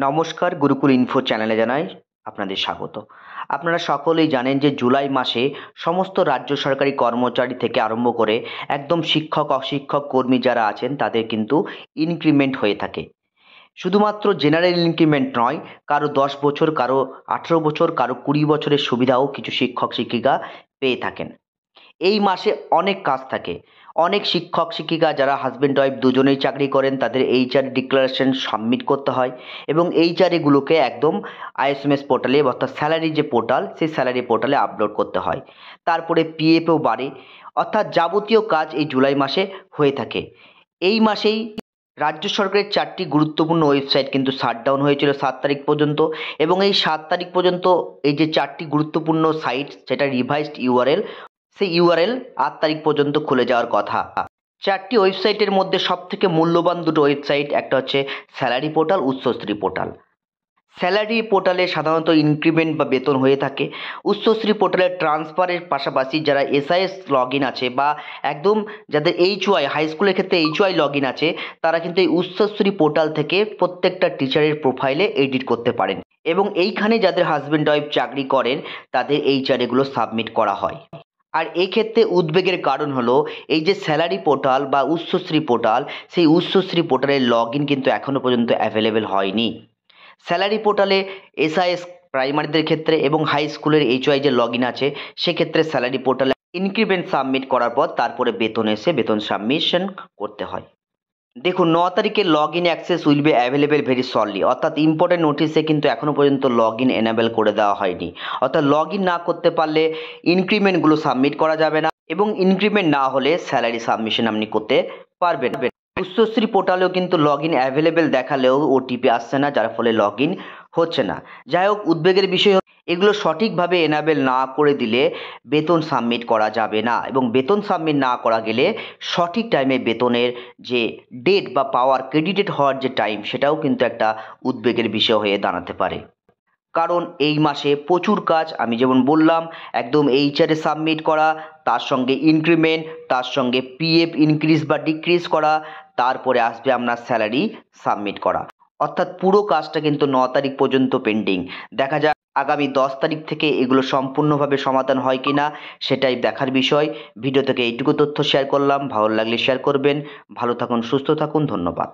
নমস্কার, গুরুকুল ইনফো চ্যানেলে জানাই আপনাদের স্বাগত। আপনারা সকলেই জানেন যে জুলাই মাসে সমস্ত রাজ্য সরকারি কর্মচারী থেকে আরম্ভ করে একদম শিক্ষক, অশিক্ষক, কর্মী যারা আছেন তাদের কিন্তু ইনক্রিমেন্ট হয়ে থাকে। শুধুমাত্র জেনারেল ইনক্রিমেন্ট নয়, কারো 10 বছর, কারো 18 বছর, কারো 20 বছরের সুবিধাও কিছু শিক্ষক শিক্ষিকা পেয়ে থাকেন। এই মাসে অনেক কাজ থাকে। অনেক শিক্ষক শিক্ষিকা যারা হাজব্যান্ড ওয়াইফ দুজনেই চাকরি করেন তাদের এইচআর ডিক্লারেশন সাবমিট করতে হয় এবং এইচআর এগুলোকে একদম আইএসএমএস পোর্টালে অর্থাৎ স্যালারি যে পোর্টাল সেই স্যালারি পোর্টালে আপলোড করতে হয়। তারপরে পিএফও বাড়ে, অর্থাৎ যাবতীয় কাজ এই জুলাই মাসে হয়ে থাকে। এই মাসেই রাজ্য সরকারের 4টি গুরুত্বপূর্ণ ওয়েবসাইট কিন্তু শাটডাউন হয়েছিল 7 তারিখ পর্যন্ত, এবং এই 7 তারিখ পর্যন্ত এই যে 4টি গুরুত্বপূর্ণ সাইট সেটা রিভাইসড ইউআরএল, সেই ইউআরএল 8 তারিখ পর্যন্ত খুলে যাওয়ার কথা। 4টি ওয়েবসাইটের মধ্যে সবথেকে মূল্যবান দুটো ওয়েবসাইট, একটা হচ্ছে salary portal, Utsashree portal. Salary পোর্টালে সাধারণত ইনক্রিমেন্ট বা বেতন হয়ে থাকে। উচ্চশ্রী পোর্টালের ট্রান্সফারের পাশাপাশি যারা এসআইএস লগ ইন আছে বা একদম যাদের এইচওয়াই হাই স্কুলের ক্ষেত্রে এইচওয়াই লগ ইন আছে, তারা কিন্তু এই উচ্চশ্রী পোর্টাল থেকে প্রত্যেকটা টিচারের প্রোফাইলে এডিট করতে পারেন এবং এইখানে যাদের হাজব্যান্ড ওয়াইফ চাকরি করেন তাদের এইচআর এগুলো সাবমিট করা হয়। আর এই ক্ষেত্রে উদ্বেগের কারণ হলো এই যে স্যালারি পোর্টাল বা উচ্চশ্রী পোর্টাল, সেই উচ্চশ্রী পোর্টালের লগ ইন কিন্তু এখনও পর্যন্ত অ্যাভেলেবেল হয়নি। স্যালারি পোর্টালে এসআইএস প্রাইমারিদের ক্ষেত্রে এবং হাই স্কুলের এইচওয়াই যে লগ ইন আছে সেক্ষেত্রে স্যালারি পোর্টালে ইনক্রিমেন্ট সাবমিট করার পর তারপরে বেতন এসে বেতন সাবমিশন করতে হয়। দেখুন, 9 তারিখে log in access will be available very shortly, অর্থাৎ ইম্পর্টেন্ট নোটিশে কিন্তু এখনও পর্যন্ত লগ ইন এনেবেল করে দেওয়া হয়নি। অর্থাৎ লগ ইন না করতে পারলে ইনক্রিমেন্টগুলো সাবমিট করা যাবে না এবং ইনক্রিমেন্ট না হলে স্যালারি সাবমিশন আপনি করতে পারবেন। উচ্চশ্রী পোর্টালেও কিন্তু লগ ইন অ্যাভেলেবেল দেখালেও ওটিপি আসছে না, যার ফলে লগ ইন হচ্ছে না। যাই হোক, উদ্বেগের বিষয় এগুলো সঠিকভাবে এনাবেল না করে দিলে বেতন সাবমিট করা যাবে না, এবং বেতন সাবমিট না করা গেলে সঠিক টাইমে বেতনের যে ডেট বা পাওয়ার ক্রেডিটেড হওয়ার যে টাইম সেটাও কিন্তু একটা উদ্বেগের বিষয় হয়ে দাঁড়াতে পারে। কারণ এই মাসে প্রচুর কাজ, আমি যেমন বললাম একদম এইচআরে সাবমিট করা, তার সঙ্গে ইনক্রিমেন্ট, তার সঙ্গে পিএফ ইনক্রিজ বা ডিক্রিজ করা, তারপরে আসবে আপনার স্যালারি সাবমিট করা। অর্থাৎ পুরো কাজটা কিন্তু 9 তারিখ পর্যন্ত পেন্ডিং। দেখা যাক আগামী 10 তারিখ থেকে এগুলো সম্পূর্ণভাবে সমাধান হয় কি না, সেটাই দেখার বিষয়। ভিডিও থেকে এইটুকু তথ্য শেয়ার করলাম, ভালো লাগলে শেয়ার করবেন। ভালো থাকুন, সুস্থ থাকুন, ধন্যবাদ।